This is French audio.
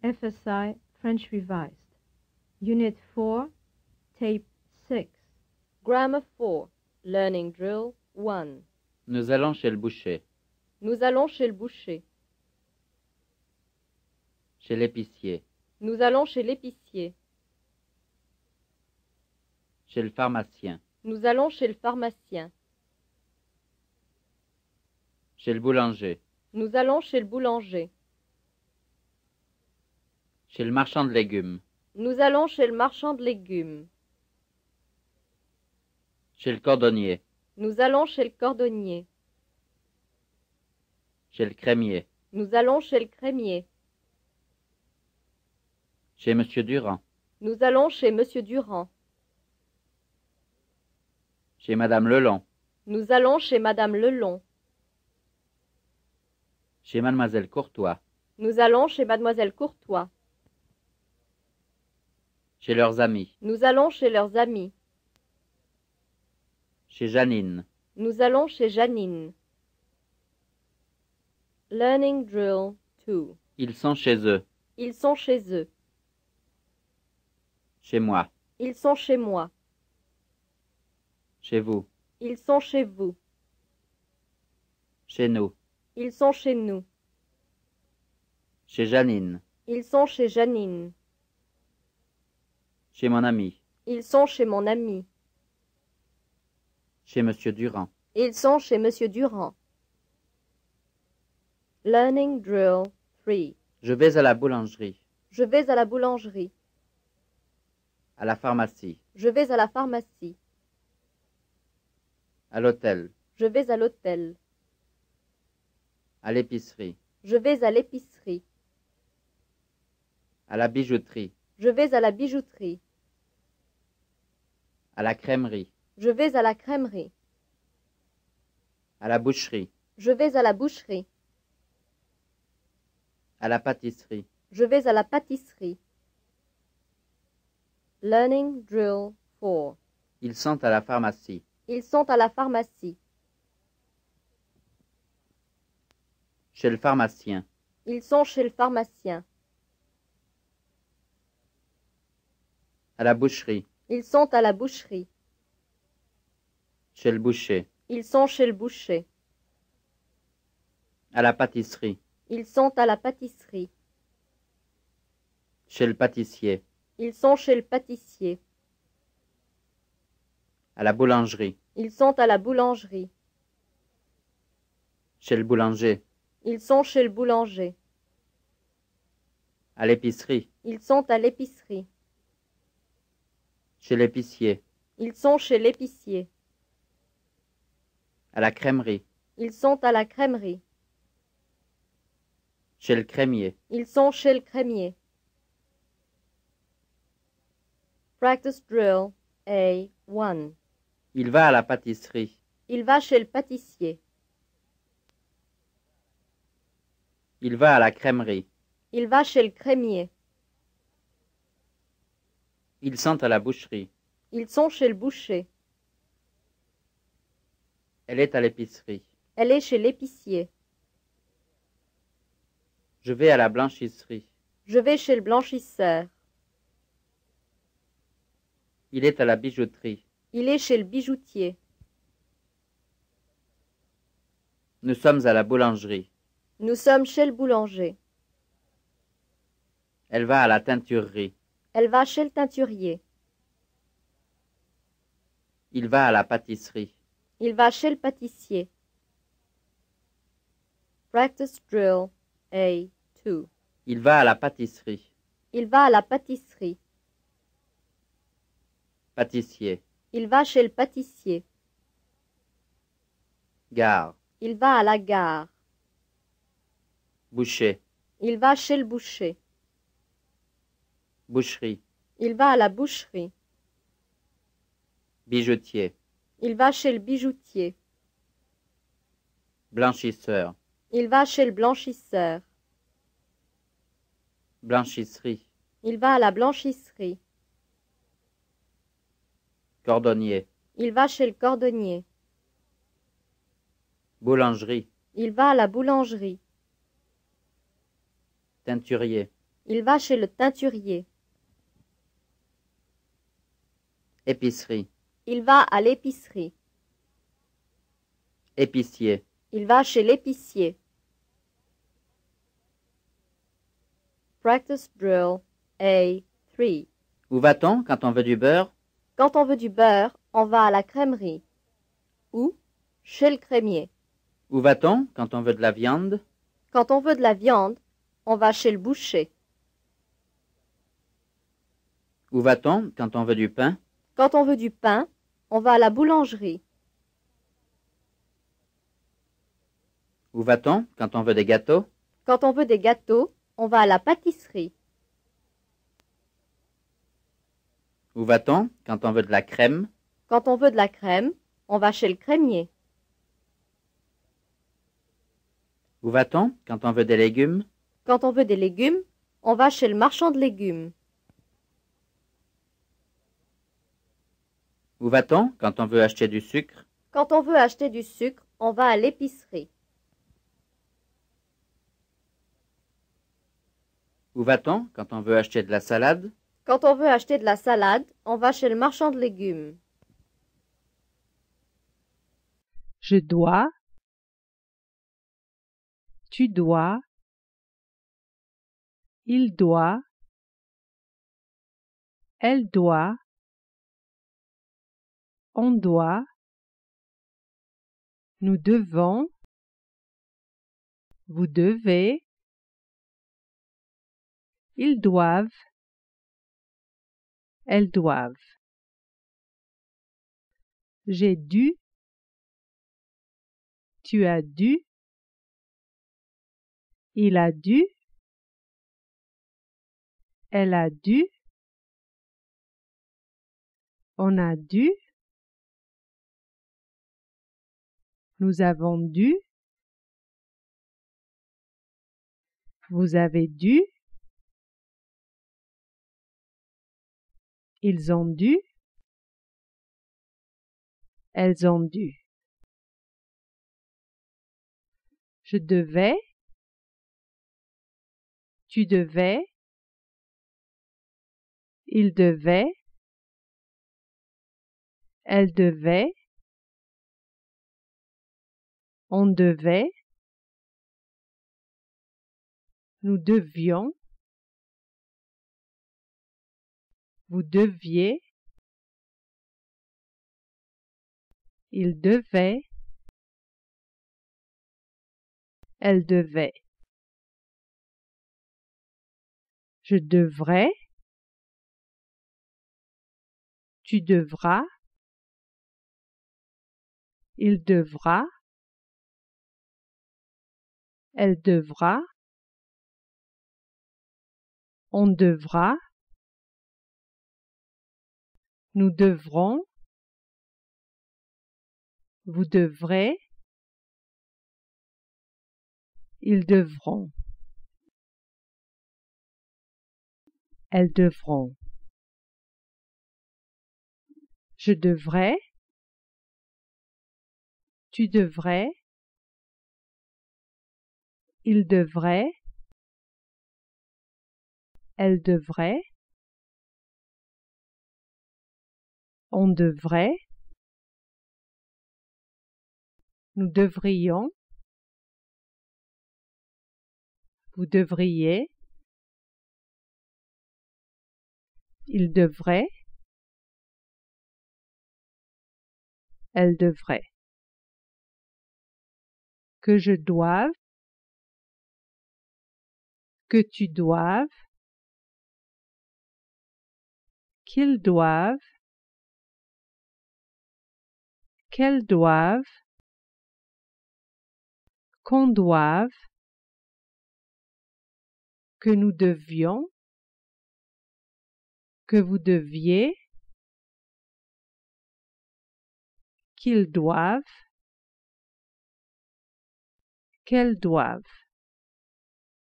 FSI French Revised. Unit 4, Tape 6. Grammar 4. Learning Drill 1. Nous allons chez le boucher. Nous allons chez le boucher. Chez l'épicier. Nous allons chez l'épicier. Chez le pharmacien. Nous allons chez le pharmacien. Chez le boulanger. Nous allons chez le boulanger. Chez le marchand de légumes. Nous allons chez le marchand de légumes. Chez le cordonnier. Nous allons chez le cordonnier. Chez le crémier. Nous allons chez le crémier. Chez Monsieur Durand. Nous allons chez Monsieur Durand. Chez Madame Lelon. Nous allons chez Madame Lelon. Chez Mademoiselle Courtois. Nous allons chez Mademoiselle Courtois. Chez leurs amis. Nous allons chez leurs amis. Chez Janine. Nous allons chez Janine. Learning Drill 2. Ils sont chez eux. Ils sont chez eux. Chez moi. Ils sont chez moi. Chez vous. Ils sont chez vous. Chez nous. Ils sont chez nous. Chez Janine. Ils sont chez Janine. Chez mon ami. Ils sont chez mon ami. Chez Monsieur Durand. Ils sont chez Monsieur Durand. Learning Drill 3. Je vais à la boulangerie. Je vais à la boulangerie. À la pharmacie. Je vais à la pharmacie. À l'hôtel. Je vais à l'hôtel. À l'épicerie. Je vais à l'épicerie. À la bijouterie. Je vais à la bijouterie. À la crèmerie. Je vais à la crèmerie. À la boucherie. Je vais à la boucherie. À la pâtisserie. Je vais à la pâtisserie. Learning Drill 4. Ils sont à la pharmacie. Ils sont à la pharmacie. Chez le pharmacien. Ils sont chez le pharmacien. À la boucherie. Ils sont à la boucherie. Chez le boucher. Ils sont chez le boucher. À la pâtisserie. Ils sont à la pâtisserie. Chez le pâtissier. Ils sont chez le pâtissier. À la boulangerie. Ils sont à la boulangerie. Chez le boulanger. Ils sont chez le boulanger. À l'épicerie. Ils sont à l'épicerie. Chez l'épicier. Ils sont chez l'épicier. À la crèmerie. Ils sont à la crèmerie. Chez le crémier. Ils sont chez le crémier. Practice Drill A1. Il va à la pâtisserie. Il va chez le pâtissier. Il va à la crèmerie. Il va chez le crémier. Ils sont à la boucherie. Ils sont chez le boucher. Elle est à l'épicerie. Elle est chez l'épicier. Je vais à la blanchisserie. Je vais chez le blanchisseur. Il est à la bijouterie. Il est chez le bijoutier. Nous sommes à la boulangerie. Nous sommes chez le boulanger. Elle va à la teinturerie. Elle va chez le teinturier. Il va à la pâtisserie. Il va chez le pâtissier. Practice Drill A2. Il va à la pâtisserie. Il va à la pâtisserie. Pâtissier. Il va chez le pâtissier. Gare. Il va à la gare. Boucher. Il va chez le boucher. Boucherie. Il va à la boucherie. Bijoutier. Il va chez le bijoutier. Blanchisseur. Il va chez le blanchisseur. Blanchisserie. Il va à la blanchisserie. Cordonnier. Il va chez le cordonnier. Boulangerie. Il va à la boulangerie. Teinturier. Il va chez le teinturier. Épicerie. Il va à l'épicerie. Épicier. Il va chez l'épicier. Practice drill A3. Où va-t-on quand on veut du beurre? Quand on veut du beurre, on va à la crèmerie. Ou chez le crémier. Où va-t-on quand on veut de la viande? Quand on veut de la viande, on va chez le boucher. Où va-t-on quand on veut du pain? Quand on veut du pain, on va à la boulangerie. Où va-t-on quand on veut des gâteaux? Quand on veut des gâteaux, on va à la pâtisserie. Où va-t-on quand on veut de la crème? Quand on veut de la crème, on va chez le crémier. Où va-t-on quand on veut des légumes? Quand on veut des légumes, on va chez le marchand de légumes. Où va-t-on quand on veut acheter du sucre? Quand on veut acheter du sucre, on va à l'épicerie. Où va-t-on quand on veut acheter de la salade? Quand on veut acheter de la salade, on va chez le marchand de légumes. Je dois. Tu dois. Il doit. Elle doit. On doit. Nous devons. Vous devez. Ils doivent. Elles doivent. J'ai dû. Tu as dû. Il a dû. Elle a dû. On a dû. Nous avons dû. Vous avez dû. Ils ont dû. Elles ont dû. Je devais. Tu devais. Il devait. Elle devait. On devait. Nous devions. Vous deviez. Il devait. Elle devait. Je devrais. Tu devras. Il devra. Elle devra. On devra. Nous devrons. Vous devrez. Ils devront. Elles devront. Je devrais. Tu devrais. Il devrait. Elle devrait. On devrait. Nous devrions. Vous devriez. Il devrait. Elle devrait. Que je doive. Que tu doives. Qu'ils doivent. Qu'elles doivent. Qu'on doive. Que nous devions. Que vous deviez. Qu'ils doivent. Qu'elles doivent.